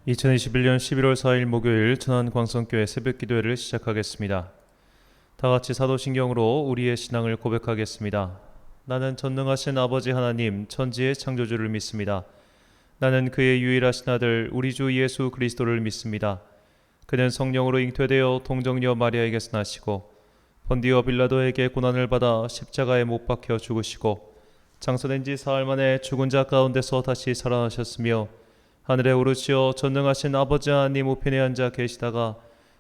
2021년 11월 4일 목요일 천안광성교회 새벽기도회를 시작하겠습니다. 다같이 사도신경으로 우리의 신앙을 고백하겠습니다. 나는 전능하신 아버지 하나님 천지의 창조주를 믿습니다. 나는 그의 유일하신 아들 우리 주 예수 그리스도를 믿습니다. 그는 성령으로 잉태되어 동정녀 마리아에게서 나시고 본디오 빌라도에게 고난을 받아 십자가에 못 박혀 죽으시고 장사된 지 사흘 만에 죽은 자 가운데서 다시 살아나셨으며 하늘에 오르시어 전능하신 아버지 하나님 우편에 앉아 계시다가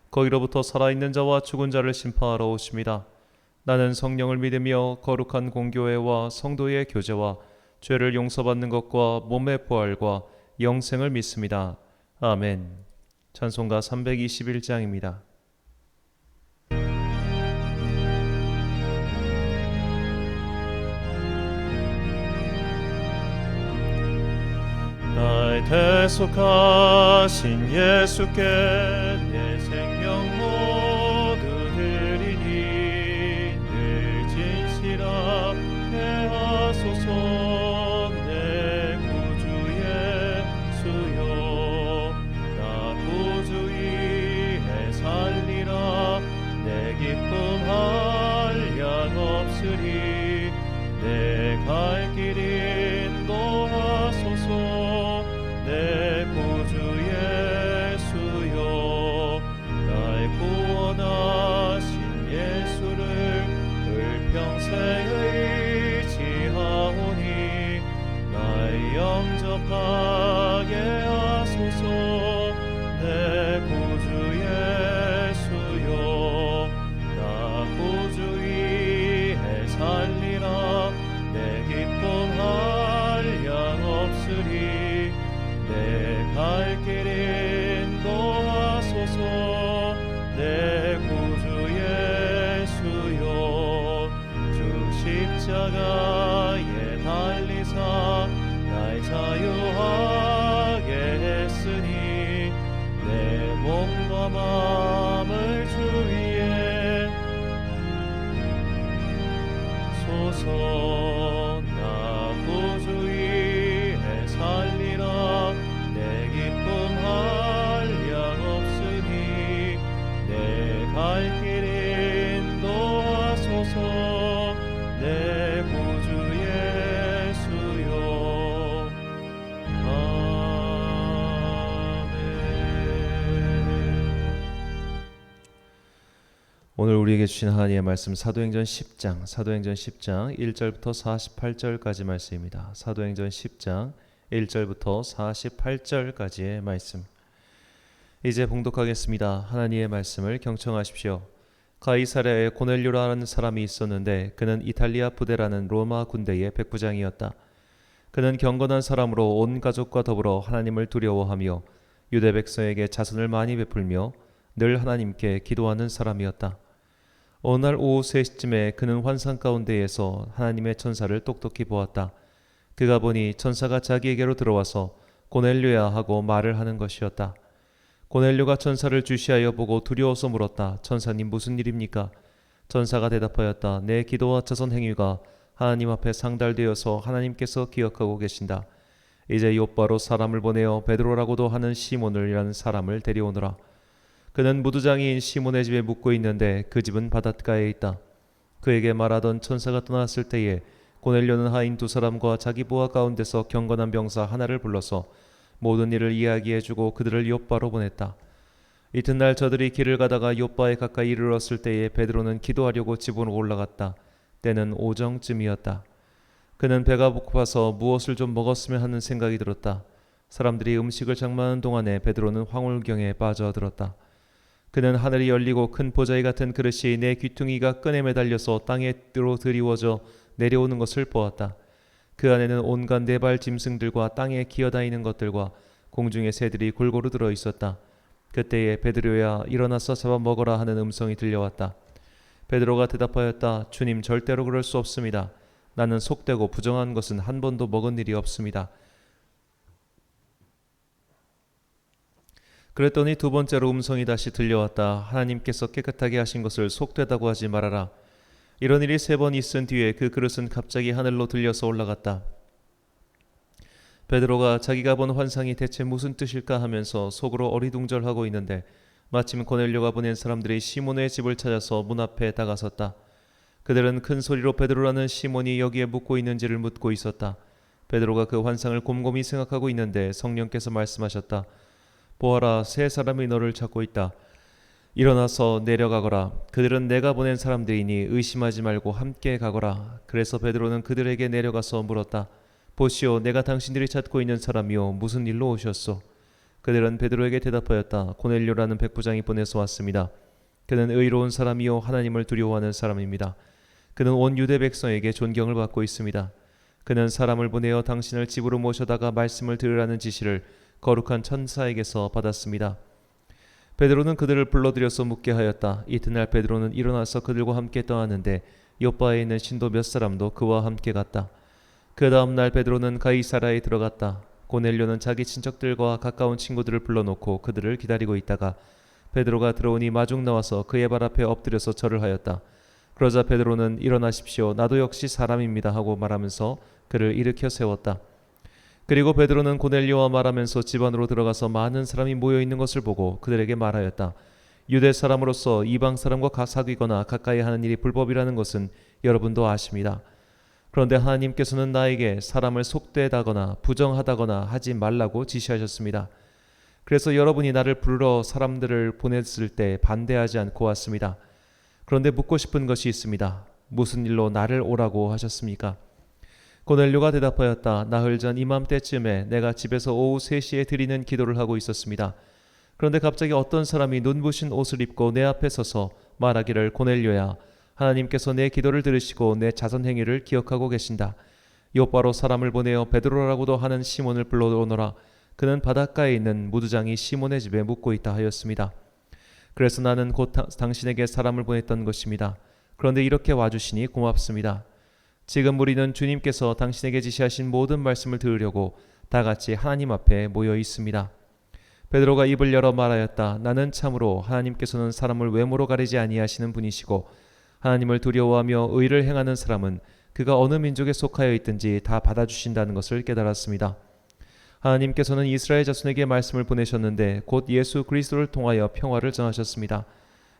거기로부터 살아있는 자와 죽은 자를 심판하러 오십니다. 나는 성령을 믿으며 거룩한 공교회와 성도의 교제와 죄를 용서받는 것과 몸의 부활과 영생을 믿습니다. 아멘. 찬송가 321장입니다. 날 대속하신 예수께 내 생명 모두 드리니 늘 진실하게 하소서. 내 구주 예수여 나 구주 위에 살리라. 내 기쁨 한량 없으리. 내 갈 길 인도하소서. 내 구주 예수여 날 구원하신 예수를 을평생 의지하오니 날 영접하게 하소서. 내 구주 예수여 나 구주 위에 살리라. 내 기쁨 한량 없으리. 내 갈 길 인도하소서. 내 구주 예수여 주 십자가에 달리사 날 자유하게 했으니 내 몸과 마음을 주 위에 소서. 나 구주 위에 살리라. 내 기쁨 한량 없으니 내 갈 길 인도하소서. 내 구주 예수여 아멘. 오늘 우리에게 주신 하나님의 말씀 사도행전 10장 1절부터 48절까지 말씀입니다. 사도행전 10장 1절부터 48절까지의 말씀. 이제 봉독하겠습니다. 하나님의 말씀을 경청하십시오. 가이사랴에 고넬료라는 사람이 있었는데 그는 이탈리아 부대라는 로마 군대의 백부장이었다. 그는 경건한 사람으로 온 가족과 더불어 하나님을 두려워하며 유대 백성에게 자선을 많이 베풀며 늘 하나님께 기도하는 사람이었다. 어느 날 오후 3시쯤에 그는 환상 가운데에서 하나님의 천사를 똑똑히 보았다. 그가 보니 천사가 자기에게로 들어와서 고넬료야 하고 말을 하는 것이었다. 고넬료가 천사를 주시하여 보고 두려워서 물었다. 천사님 무슨 일입니까? 천사가 대답하였다. 내 기도와 자선 행위가 하나님 앞에 상달되어서 하나님께서 기억하고 계신다. 이제 요바로 사람을 보내어 베드로라고도 하는 시몬이라는 사람을 데려오너라. 그는 무두장이인 시몬의 집에 묵고 있는데 그 집은 바닷가에 있다. 그에게 말하던 천사가 떠났을 때에 고넬료는 하인 2사람과 자기 부하 가운데서 경건한 병사 하나를 불러서 모든 일을 이야기해주고 그들을 요바로 보냈다. 이튿날 저들이 길을 가다가 요바에 가까이 이르렀을 때에 베드로는 기도하려고 집으로 올라갔다. 때는 오정쯤이었다. 그는 배가 고파서 무엇을 좀 먹었으면 하는 생각이 들었다. 사람들이 음식을 장만하는 동안에 베드로는 황홀경에 빠져들었다. 그는 하늘이 열리고 큰 보자기 같은 그릇이 내 귀퉁이가 끈에 매달려서 땅에 드리워져 내려오는 것을 보았다. 그 안에는 온갖 네발 짐승들과 땅에 기어다니는 것들과 공중의 새들이 골고루 들어 있었다. 그때에 베드로야 일어나서 잡아먹어라 하는 음성이 들려왔다. 베드로가 대답하였다. 주님 절대로 그럴 수 없습니다. 나는 속되고 부정한 것은 한 번도 먹은 일이 없습니다. 그랬더니 2번째로 음성이 다시 들려왔다. 하나님께서 깨끗하게 하신 것을 속되다고 하지 말아라. 이런 일이 3번 있은 뒤에 그 그릇은 갑자기 하늘로 들려서 올라갔다. 베드로가 자기가 본 환상이 대체 무슨 뜻일까 하면서 속으로 어리둥절하고 있는데 마침 고넬료가 보낸 사람들이 시몬의 집을 찾아서 문 앞에 다가섰다. 그들은 큰 소리로 베드로라는 시몬이 여기에 묵고 있는지를 묻고 있었다. 베드로가 그 환상을 곰곰이 생각하고 있는데 성령께서 말씀하셨다. 보아라, 세 사람이 너를 찾고 있다. 일어나서 내려가거라. 그들은 내가 보낸 사람들이니 의심하지 말고 함께 가거라. 그래서 베드로는 그들에게 내려가서 물었다. 보시오, 내가 당신들이 찾고 있는 사람이요, 무슨 일로 오셨소? 그들은 베드로에게 대답하였다. 고넬료라는 백부장이 보내서 왔습니다. 그는 의로운 사람이요, 하나님을 두려워하는 사람입니다. 그는 온 유대 백성에게 존경을 받고 있습니다. 그는 사람을 보내어 당신을 집으로 모셔다가 말씀을 들으라는 지시를 거룩한 천사에게서 받았습니다. 베드로는 그들을 불러들여서 묻게 하였다. 이튿날 베드로는 일어나서 그들과 함께 떠났는데 요바에 있는 신도 몇 사람도 그와 함께 갔다. 그 다음 날 베드로는 가이사라에 들어갔다. 고넬료는 자기 친척들과 가까운 친구들을 불러놓고 그들을 기다리고 있다가 베드로가 들어오니 마중 나와서 그의 발 앞에 엎드려서 절을 하였다. 그러자 베드로는 일어나십시오, 나도 역시 사람입니다 하고 말하면서 그를 일으켜 세웠다. 그리고 베드로는 고넬료와 말하면서 집 안으로 들어가서 많은 사람이 모여 있는 것을 보고 그들에게 말하였다. 유대 사람으로서 이방 사람과 사귀거나 가까이 하는 일이 불법이라는 것은 여러분도 아십니다. 그런데 하나님께서는 나에게 사람을 속되다거나 부정하다거나 하지 말라고 지시하셨습니다. 그래서 여러분이 나를 부르러 사람들을 보냈을 때 반대하지 않고 왔습니다. 그런데 묻고 싶은 것이 있습니다. 무슨 일로 나를 오라고 하셨습니까? 고넬료가 대답하였다. 나흘 전 이맘때쯤에 내가 집에서 오후 3시에 드리는 기도를 하고 있었습니다. 그런데 갑자기 어떤 사람이 눈부신 옷을 입고 내 앞에 서서 말하기를, 고넬료야, 하나님께서 내 기도를 들으시고 내 자선 행위를 기억하고 계신다. 요바로 사람을 보내어 베드로라고도 하는 시몬을 불러오너라. 그는 바닷가에 있는 무두장이 시몬의 집에 묵고 있다 하였습니다. 그래서 나는 곧 당신에게 사람을 보냈던 것입니다. 그런데 이렇게 와주시니 고맙습니다. 지금 우리는 주님께서 당신에게 지시하신 모든 말씀을 들으려고 다 같이 하나님 앞에 모여 있습니다. 베드로가 입을 열어 말하였다. 나는 참으로 하나님께서는 사람을 외모로 가리지 아니하시는 분이시고 하나님을 두려워하며 의를 행하는 사람은 그가 어느 민족에 속하여 있든지 다 받아주신다는 것을 깨달았습니다. 하나님께서는 이스라엘 자손에게 말씀을 보내셨는데 곧 예수 그리스도를 통하여 평화를 전하셨습니다.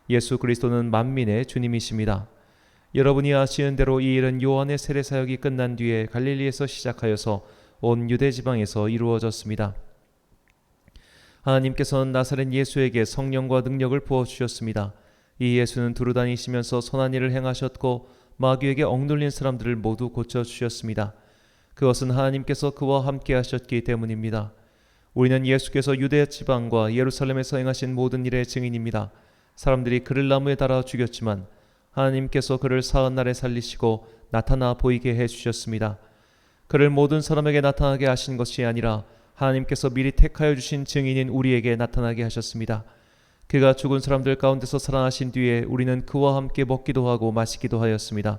예수 그리스도는 만민의 주님이십니다. 여러분이 아시는 대로 이 일은 요한의 세례 사역이 끝난 뒤에 갈릴리에서 시작하여서 온 유대 지방에서 이루어졌습니다. 하나님께서는 나사렛 예수에게 성령과 능력을 부어주셨습니다. 이 예수는 두루 다니시면서 선한 일을 행하셨고 마귀에게 억눌린 사람들을 모두 고쳐주셨습니다. 그것은 하나님께서 그와 함께 하셨기 때문입니다. 우리는 예수께서 유대 지방과 예루살렘에서 행하신 모든 일의 증인입니다. 사람들이 그를 나무에 달아 죽였지만 하나님께서 그를 사흘 날에 살리시고 나타나 보이게 해주셨습니다. 그를 모든 사람에게 나타나게 하신 것이 아니라 하나님께서 미리 택하여 주신 증인인 우리에게 나타나게 하셨습니다. 그가 죽은 사람들 가운데서 살아나신 뒤에 우리는 그와 함께 먹기도 하고 마시기도 하였습니다.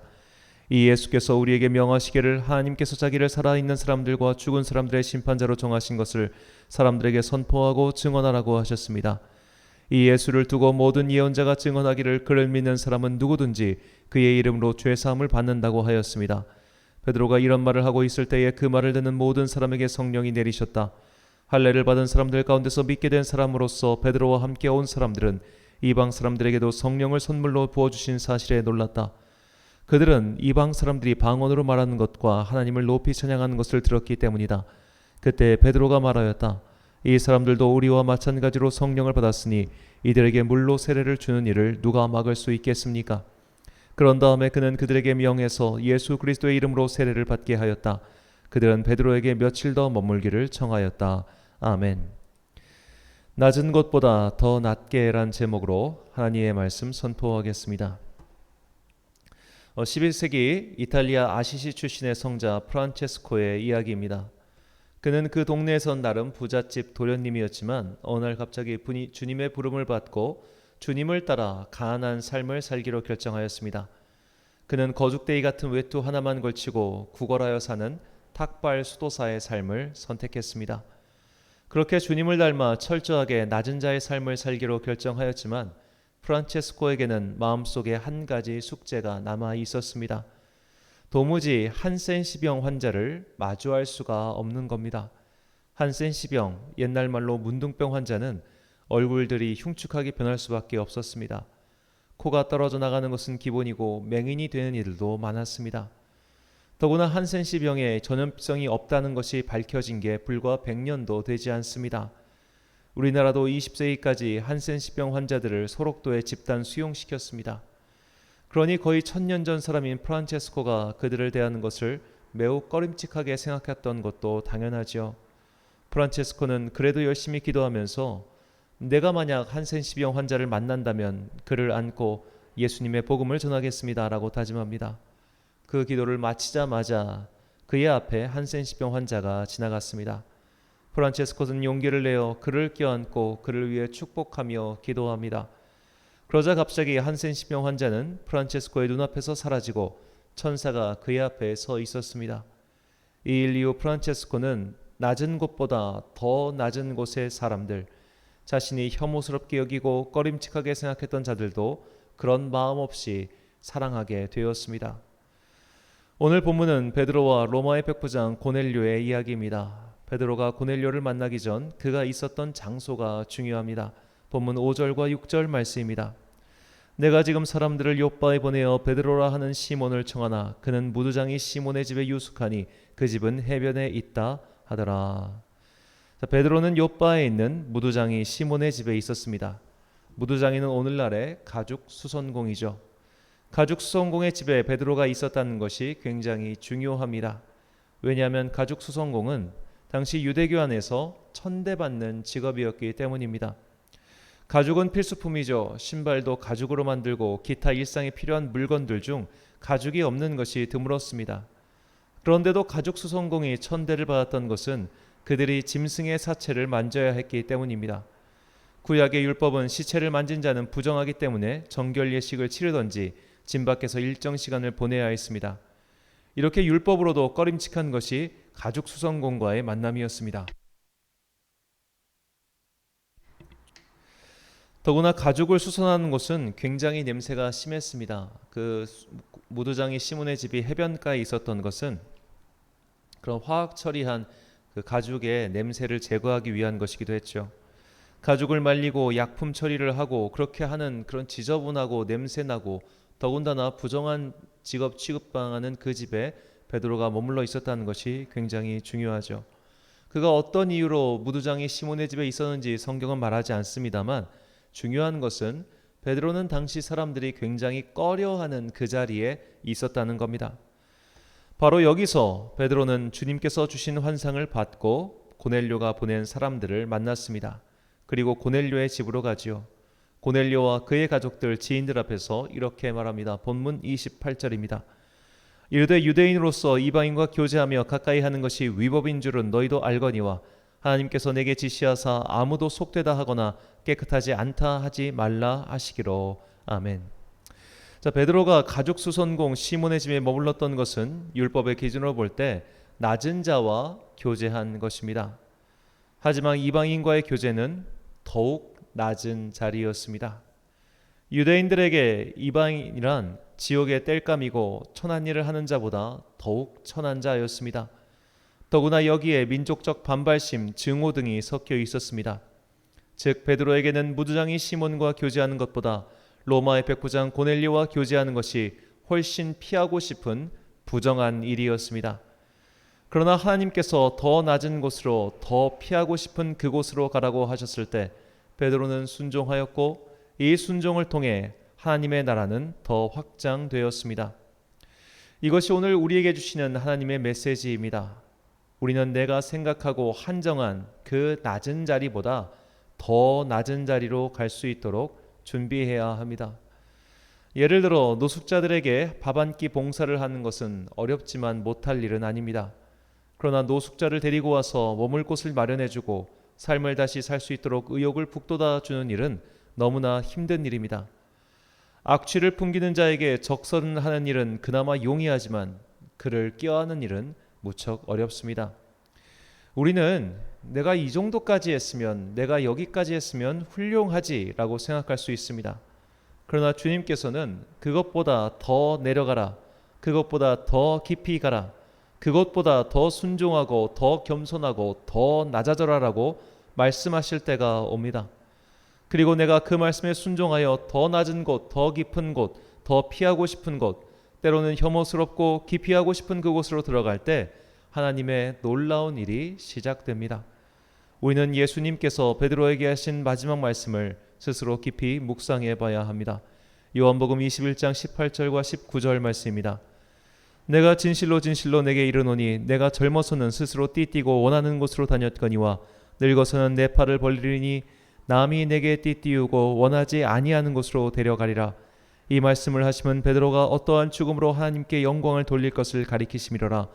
이 예수께서 우리에게 명하시기를 하나님께서 자기를 살아있는 사람들과 죽은 사람들의 심판자로 정하신 것을 사람들에게 선포하고 증언하라고 하셨습니다. 이 예수를 두고 모든 예언자가 증언하기를 그를 믿는 사람은 누구든지 그의 이름으로 죄사함을 받는다고 하였습니다. 베드로가 이런 말을 하고 있을 때에 그 말을 듣는 모든 사람에게 성령이 내리셨다. 할례를 받은 사람들 가운데서 믿게 된 사람으로서 베드로와 함께 온 사람들은 이방 사람들에게도 성령을 선물로 부어주신 사실에 놀랐다. 그들은 이방 사람들이 방언으로 말하는 것과 하나님을 높이 찬양하는 것을 들었기 때문이다. 그때 베드로가 말하였다. 이 사람들도 우리와 마찬가지로 성령을 받았으니 이들에게 물로 세례를 주는 일을 누가 막을 수 있겠습니까? 그런 다음에 그는 그들에게 명해서 예수 그리스도의 이름으로 세례를 받게 하였다. 그들은 베드로에게 며칠 더 머물기를 청하였다. 아멘. 낮은 곳보다 더 낮게란 제목으로 하나님의 말씀 선포하겠습니다. 11세기 이탈리아 아시시 출신의 성자 프란체스코의 이야기입니다. 그는 그 동네에선 나름 부잣집 도련님이었지만 어느 날 갑자기 주님의 부름을 받고 주님을 따라 가난한 삶을 살기로 결정하였습니다. 그는 거죽대기 같은 외투 하나만 걸치고 구걸하여 사는 탁발 수도사의 삶을 선택했습니다. 그렇게 주님을 닮아 철저하게 낮은 자의 삶을 살기로 결정하였지만 프란체스코에게는 마음속에 한 가지 숙제가 남아 있었습니다. 도무지 한센시병 환자를 마주할 수가 없는 겁니다. 한센시병, 옛날 말로 문둥병 환자는 얼굴들이 흉측하게 변할 수밖에 없었습니다. 코가 떨어져 나가는 것은 기본이고 맹인이 되는 이들도 많았습니다. 더구나 한센시병에 전염성이 없다는 것이 밝혀진 게 불과 100년도 되지 않습니다. 우리나라도 20세기까지 한센시병 환자들을 소록도에 집단 수용시켰습니다. 그러니 거의 1000년 전 사람인 프란체스코가 그들을 대하는 것을 매우 꺼림칙하게 생각했던 것도 당연하지요. 프란체스코는 그래도 열심히 기도하면서 내가 만약 한센시병 환자를 만난다면 그를 안고 예수님의 복음을 전하겠습니다 라고 다짐합니다. 그 기도를 마치자마자 그의 앞에 한센시병 환자가 지나갔습니다. 프란체스코는 용기를 내어 그를 껴안고 그를 위해 축복하며 기도합니다. 그러자 갑자기 한센시병 환자는 프란체스코의 눈앞에서 사라지고 천사가 그의 앞에 서 있었습니다. 이 일 이후 프란체스코는 낮은 곳보다 더 낮은 곳의 사람들, 자신이 혐오스럽게 여기고 꺼림칙하게 생각했던 자들도 그런 마음 없이 사랑하게 되었습니다. 오늘 본문은 베드로와 로마의 백부장 고넬료의 이야기입니다. 베드로가 고넬료를 만나기 전 그가 있었던 장소가 중요합니다. 본문 5절과 6절 말씀입니다. 내가 지금 사람들을 요빠에 보내어 베드로라 하는 시몬을 청하나 그는 무두장이 시몬의 집에 유숙하니 그 집은 해변에 있다 하더라. 베드로는 요빠에 있는 무두장이 시몬의 집에 있었습니다. 무두장이는 오늘날의 가죽 수선공이죠. 가죽 수선공의 집에 베드로가 있었다는 것이 굉장히 중요합니다. 왜냐하면 가죽 수선공은 당시 유대교 안에서 천대받는 직업이었기 때문입니다. 가죽은 필수품이죠. 신발도 가죽으로 만들고 기타 일상에 필요한 물건들 중 가죽이 없는 것이 드물었습니다. 그런데도 가죽 수선공이 천대를 받았던 것은 그들이 짐승의 사체를 만져야 했기 때문입니다. 구약의 율법은 시체를 만진 자는 부정하기 때문에 정결 예식을 치르던지 진 밖에서 일정 시간을 보내야 했습니다. 이렇게 율법으로도 꺼림칙한 것이 가죽 수선공과의 만남이었습니다. 더구나 가죽을 수선하는 곳은 굉장히 냄새가 심했습니다. 그 무두장이 시몬의 집이 해변가에 있었던 것은 그런 화학 처리한 그 가죽의 냄새를 제거하기 위한 것이기도 했죠. 가죽을 말리고 약품 처리를 하고 그렇게 하는 그런 지저분하고 냄새나고 더군다나 부정한 직업 취급당하는 그 집에 베드로가 머물러 있었다는 것이 굉장히 중요하죠. 그가 어떤 이유로 무두장이 시몬의 집에 있었는지 성경은 말하지 않습니다만 중요한 것은 베드로는 당시 사람들이 굉장히 꺼려하는 그 자리에 있었다는 겁니다. 바로 여기서 베드로는 주님께서 주신 환상을 받고 고넬료가 보낸 사람들을 만났습니다. 그리고 고넬료의 집으로 가지요. 고넬료와 그의 가족들, 지인들 앞에서 이렇게 말합니다. 본문 28절입니다. 이르되 유대인으로서 이방인과 교제하며 가까이 하는 것이 위법인 줄은 너희도 알거니와 하나님께서 내게 지시하사 아무도 속되다 하거나 깨끗하지 않다 하지 말라 하시기로. 아멘. 자, 베드로가 가죽 수선공 시몬의 집에 머물렀던 것은 율법의 기준으로 볼 때 낮은 자와 교제한 것입니다. 하지만 이방인과의 교제는 더욱 낮은 자리였습니다. 유대인들에게 이방인이란 지옥의 땔감이고 천한 일을 하는 자보다 더욱 천한 자였습니다. 더구나 여기에 민족적 반발심, 증오 등이 섞여 있었습니다. 즉 베드로에게는 무두장이 시몬과 교제하는 것보다 로마의 백부장 고넬료와 교제하는 것이 훨씬 피하고 싶은 부정한 일이었습니다. 그러나 하나님께서 더 낮은 곳으로 더 피하고 싶은 그곳으로 가라고 하셨을 때 베드로는 순종하였고 이 순종을 통해 하나님의 나라는 더 확장되었습니다. 이것이 오늘 우리에게 주시는 하나님의 메시지입니다. 우리는 내가 생각하고 한정한 그 낮은 자리보다 더 낮은 자리로 갈 수 있도록 준비해야 합니다. 예를 들어 노숙자들에게 밥 한 끼 봉사를 하는 것은 어렵지만 못할 일은 아닙니다. 그러나 노숙자를 데리고 와서 머물 곳을 마련해주고 삶을 다시 살 수 있도록 의욕을 북돋아 주는 일은 너무나 힘든 일입니다. 악취를 풍기는 자에게 적선하는 일은 그나마 용이하지만 그를 껴안는 일은 무척 어렵습니다. 우리는 내가 이 정도까지 했으면, 내가 여기까지 했으면 훌륭하지라고 생각할 수 있습니다. 그러나 주님께서는 그것보다 더 내려가라, 그것보다 더 깊이 가라, 그것보다 더 순종하고 더 겸손하고 더 낮아져라라고 말씀하실 때가 옵니다. 그리고 내가 그 말씀에 순종하여 더 낮은 곳, 더 깊은 곳, 더 피하고 싶은 곳, 때로는 혐오스럽고 기피하고 싶은 그곳으로 들어갈 때 하나님의 놀라운 일이 시작됩니다. 우리는 예수님께서 베드로에게 하신 마지막 말씀을 스스로 깊이 묵상해 봐야 합니다. 요한복음 21장 18절과 19절 말씀입니다. 내가 진실로 진실로 내게 이르노니 내가 젊어서는 스스로 띠띠고 원하는 곳으로 다녔거니와 늙어서는 내 팔을 벌리니 남이 내게 띠띠우고 원하지 아니하는 곳으로 데려가리라. 이 말씀을 하시면 베드로가 어떠한 죽음으로 하나님께 영광을 돌릴 것을 가리키심이로라.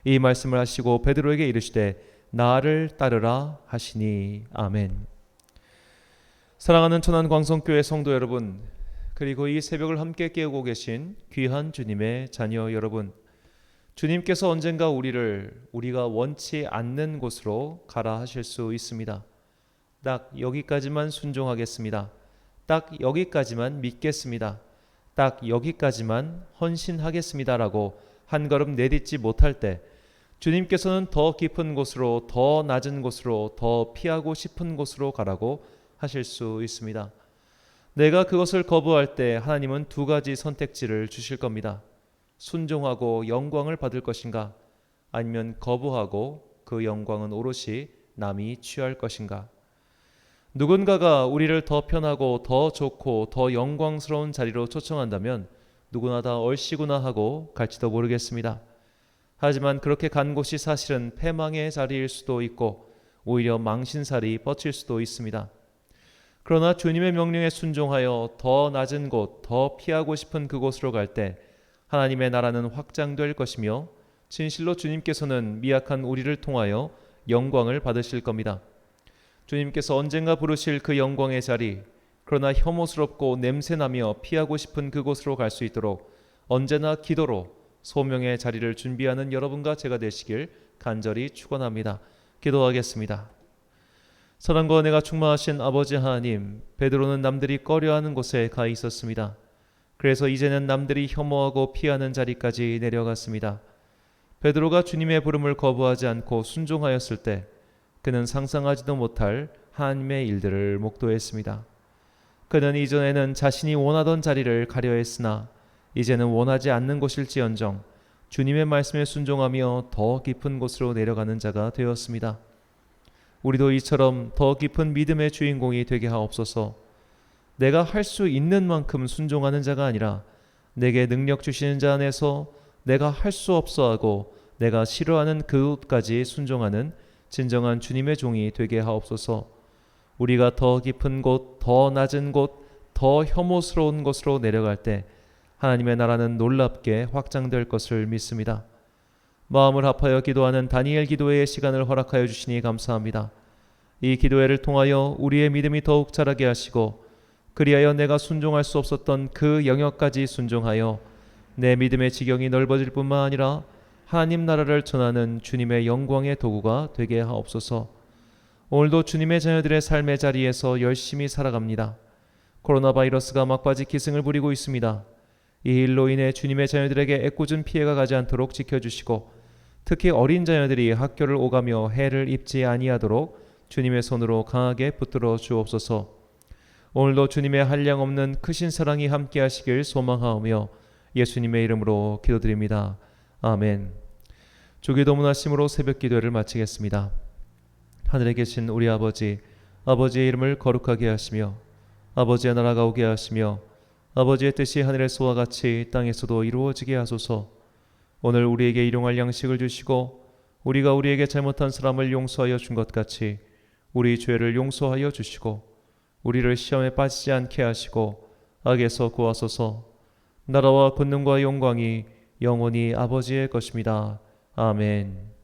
이 말씀을 하시고 베드로에게 이르시되 나를 따르라 하시니. 아멘. 사랑하는 천안광성교회 성도 여러분, 그리고 이 새벽을 함께 깨우고 계신 귀한 주님의 자녀 여러분, 주님께서 언젠가 우리가 원치 않는 곳으로 가라 하실 수 있습니다. 딱 여기까지만 순종하겠습니다. 딱 여기까지만 믿겠습니다. 딱 여기까지만 헌신하겠습니다라고 한 걸음 내딛지 못할 때 주님께서는 더 깊은 곳으로, 더 낮은 곳으로, 더 피하고 싶은 곳으로 가라고 하실 수 있습니다. 내가 그것을 거부할 때 하나님은 두 가지 선택지를 주실 겁니다. 순종하고 영광을 받을 것인가, 아니면 거부하고 그 영광은 오롯이 남이 취할 것인가. 누군가가 우리를 더 편하고 더 좋고 더 영광스러운 자리로 초청한다면 누구나 다 얼씨구나 하고 갈지도 모르겠습니다. 하지만 그렇게 간 곳이 사실은 패망의 자리일 수도 있고 오히려 망신살이 뻗칠 수도 있습니다. 그러나 주님의 명령에 순종하여 더 낮은 곳, 더 피하고 싶은 그곳으로 갈 때 하나님의 나라는 확장될 것이며 진실로 주님께서는 미약한 우리를 통하여 영광을 받으실 겁니다. 주님께서 언젠가 부르실 그 영광의 자리, 그러나 혐오스럽고 냄새나며 피하고 싶은 그곳으로 갈 수 있도록 언제나 기도로 소명의 자리를 준비하는 여러분과 제가 되시길 간절히 축원합니다. 기도하겠습니다. 사랑과 은혜가 충만하신 아버지 하나님, 베드로는 남들이 꺼려하는 곳에 가 있었습니다. 그래서 이제는 남들이 혐오하고 피하는 자리까지 내려갔습니다. 베드로가 주님의 부름을 거부하지 않고 순종하였을 때 그는 상상하지도 못할 하나님의 일들을 목도했습니다. 그는 이전에는 자신이 원하던 자리를 가려 했으나 이제는 원하지 않는 곳일지언정 주님의 말씀에 순종하며 더 깊은 곳으로 내려가는 자가 되었습니다. 우리도 이처럼 더 깊은 믿음의 주인공이 되게 하옵소서. 내가 할 수 있는 만큼 순종하는 자가 아니라 내게 능력 주시는 자 안에서 내가 할 수 없어 하고 내가 싫어하는 그곳까지 순종하는 진정한 주님의 종이 되게 하옵소서. 우리가 더 깊은 곳, 더 낮은 곳, 더 혐오스러운 곳으로 내려갈 때 하나님의 나라는 놀랍게 확장될 것을 믿습니다. 마음을 합하여 기도하는 다니엘 기도회의 시간을 허락하여 주시니 감사합니다. 이 기도회를 통하여 우리의 믿음이 더욱 자라게 하시고 그리하여 내가 순종할 수 없었던 그 영역까지 순종하여 내 믿음의 지경이 넓어질 뿐만 아니라 하나님 나라를 전하는 주님의 영광의 도구가 되게 하옵소서. 오늘도 주님의 자녀들의 삶의 자리에서 열심히 살아갑니다. 코로나 바이러스가 막바지 기승을 부리고 있습니다. 이 일로 인해 주님의 자녀들에게 애꿎은 피해가 가지 않도록 지켜주시고 특히 어린 자녀들이 학교를 오가며 해를 입지 아니하도록 주님의 손으로 강하게 붙들어 주옵소서. 오늘도 주님의 한량없는 크신 사랑이 함께 하시길 소망하오며 예수님의 이름으로 기도드립니다. 아멘. 주기도문하심으로 새벽 기도를 마치겠습니다. 하늘에 계신 우리 아버지, 아버지의 이름을 거룩하게 하시며 아버지의 나라가 오게 하시며 아버지의 뜻이 하늘에서와 같이 땅에서도 이루어지게 하소서. 오늘 우리에게 일용할 양식을 주시고 우리가 우리에게 잘못한 사람을 용서하여 준 것 같이 우리 죄를 용서하여 주시고 우리를 시험에 빠지지 않게 하시고 악에서 구하소서. 나라와 권능과 영광이 영원히 아버지의 것입니다. 아멘.